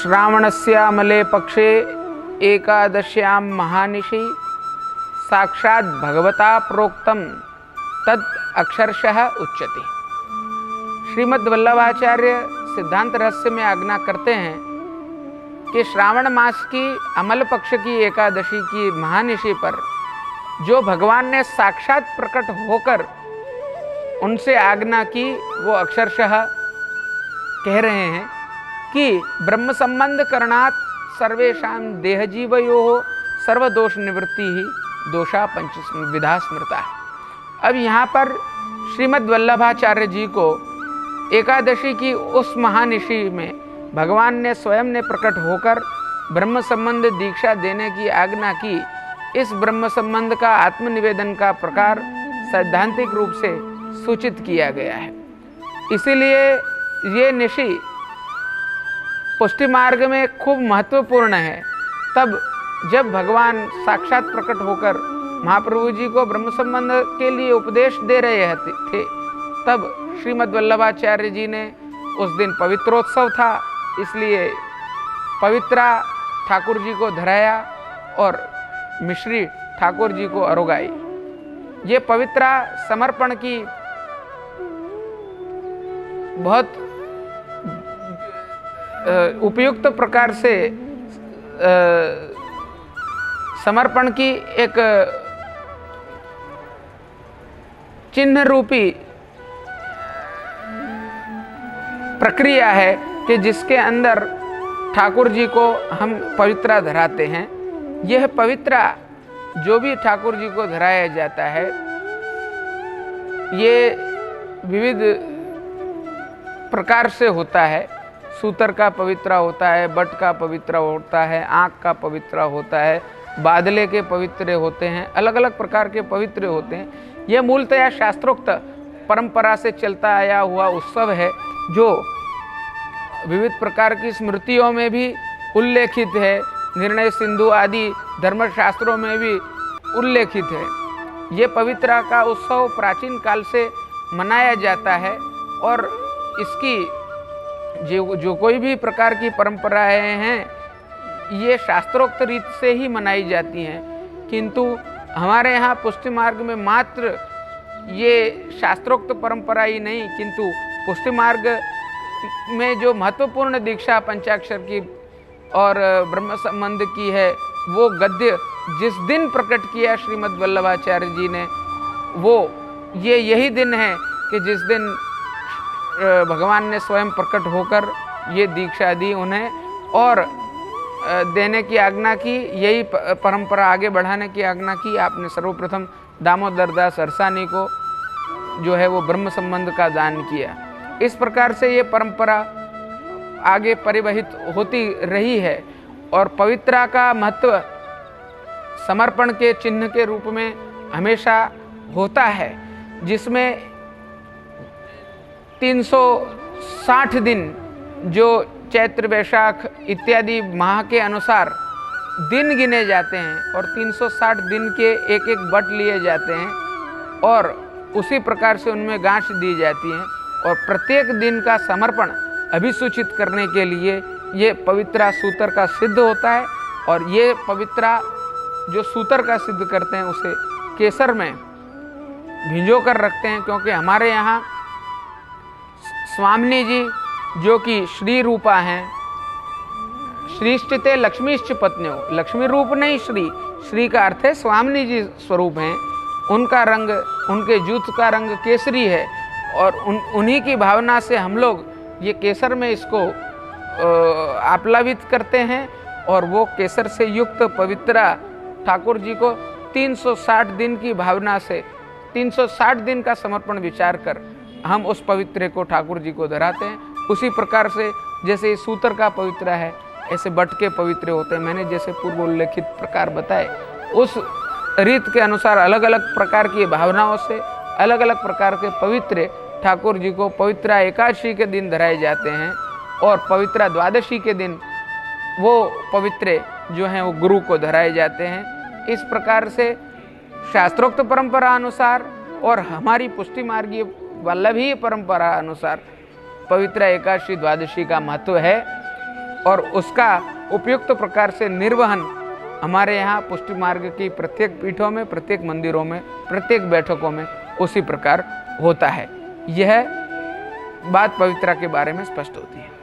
श्रावणस्यामले पक्षे एकादश्यां महानिशि साक्षात् भगवता प्रोक्तम तद अक्षरशः उच्यते। श्रीमद् वल्लभाचार्य सिद्धांत रहस्य में आज्ञा करते हैं कि श्रावण मास की अमल पक्ष की एकादशी की महानिशि पर जो भगवान ने साक्षात प्रकट होकर उनसे आज्ञा की, वो अक्षरशः कह रहे हैं कि ब्रह्म संबंध करणात् सर्वेषां देहजीवयोः सर्वदोष निवृत्ति ही दोषा पंचविधा स्मृता। अब यहाँ पर श्रीमद् वल्लभाचार्य जी को एकादशी की उस महानिशि में भगवान ने स्वयं ने प्रकट होकर ब्रह्म संबंध दीक्षा देने की आज्ञा की। इस ब्रह्म संबंध का आत्मनिवेदन का प्रकार सैद्धांतिक रूप से सूचित किया गया है। इसीलिए ये निशि पुष्टि मार्ग में खूब महत्वपूर्ण है। तब जब भगवान साक्षात प्रकट होकर महाप्रभु जी को ब्रह्म संबंध के लिए उपदेश दे रहे थे, तब श्रीमद् वल्लभाचार्य जी ने उस दिन पवित्रोत्सव था, इसलिए पवित्रा ठाकुर जी को धराया और मिश्री ठाकुर जी को अरोगाई। ये पवित्रा समर्पण की बहुत उपयुक्त प्रकार से समर्पण की एक चिन्ह रूपी प्रक्रिया है कि जिसके अंदर ठाकुर जी को हम पवित्रा धराते हैं। यह पवित्रा जो भी ठाकुर जी को धराया जाता है, ये विविध प्रकार से होता है। सूतर का पवित्रा होता है, बट का पवित्रा होता है, आँख का पवित्रा होता है, बादले के पवित्र होते हैं, अलग अलग प्रकार के पवित्र होते हैं। यह मूलतया शास्त्रोक्त परंपरा से चलता आया हुआ उत्सव है, जो विविध प्रकार की स्मृतियों में भी उल्लेखित है, निर्णय सिंधु आदि धर्मशास्त्रों में भी उल्लेखित है। ये पवित्रा का उत्सव प्राचीन काल से मनाया जाता है और इसकी जो कोई भी प्रकार की परंपराएं हैं, ये शास्त्रोक्त रीत से ही मनाई जाती हैं। किंतु हमारे यहाँ पुष्टि मार्ग में मात्र ये शास्त्रोक्त परंपरा ही नहीं, किंतु पुष्टि मार्ग में जो महत्वपूर्ण दीक्षा पंचाक्षर की और ब्रह्म संबंध की है, वो गद्य जिस दिन प्रकट किया श्रीमद् वल्लभाचार्य जी ने, वो यही दिन है कि जिस दिन भगवान ने स्वयं प्रकट होकर ये दीक्षा दी उन्हें और देने की आज्ञा की, यही परंपरा आगे बढ़ाने की आज्ञा की। आपने सर्वप्रथम दामोदर दास अरसानी को जो है वो ब्रह्म संबंध का दान किया। इस प्रकार से ये परंपरा आगे परिवहित होती रही है और पवित्रा का महत्व समर्पण के चिन्ह के रूप में हमेशा होता है, जिसमें 360 दिन जो चैत्र वैशाख इत्यादि माह के अनुसार दिन गिने जाते हैं और 360 दिन के एक एक बट लिए जाते हैं और उसी प्रकार से उनमें गांठ दी जाती हैं और प्रत्येक दिन का समर्पण अभिसूचित करने के लिए ये पवित्रा सूतर का सिद्ध होता है। और ये पवित्रा जो सूतर का सिद्ध करते हैं उसे केसर में भिंजो कर रखते हैं, क्योंकि हमारे यहाँ स्वामिनी जी जो कि श्री रूपा हैं, श्रीष्ठते लक्ष्मीश्च पत्न्यो, लक्ष्मी रूप नहीं श्री का अर्थ है स्वामिनी जी स्वरूप हैं। उनका रंग, उनके जूत का रंग केसरी है और उन्हीं की भावना से हम लोग ये केसर में इसको आप्लावित करते हैं और वो केसर से युक्त पवित्रा ठाकुर जी को 360 दिन की भावना से 360 दिन का समर्पण विचार कर हम उस पवित्र को ठाकुर जी को धराते हैं। उसी प्रकार से जैसे सूतर का पवित्र है, ऐसे बट के पवित्र होते हैं। मैंने जैसे पूर्व उल्लेखित प्रकार बताए, उस रीत के अनुसार अलग अलग प्रकार की भावनाओं से अलग अलग प्रकार के पवित्र ठाकुर जी को पवित्रा एकादशी के दिन धराए जाते हैं और पवित्रा द्वादशी के दिन वो पवित्र जो हैं वो गुरु को धराए जाते हैं। इस प्रकार से शास्त्रोक्त परंपरा अनुसार और हमारी पुष्टि मार्गीय वल्लभीय परंपरा अनुसार पवित्र एकादशी द्वादशी का महत्व है। और उसका उपयुक्त प्रकार से निर्वहन हमारे यहाँ पुष्टि मार्ग की प्रत्येक पीठों में, प्रत्येक मंदिरों में, प्रत्येक बैठकों में उसी प्रकार होता है। यह बात पवित्रा के बारे में स्पष्ट होती है।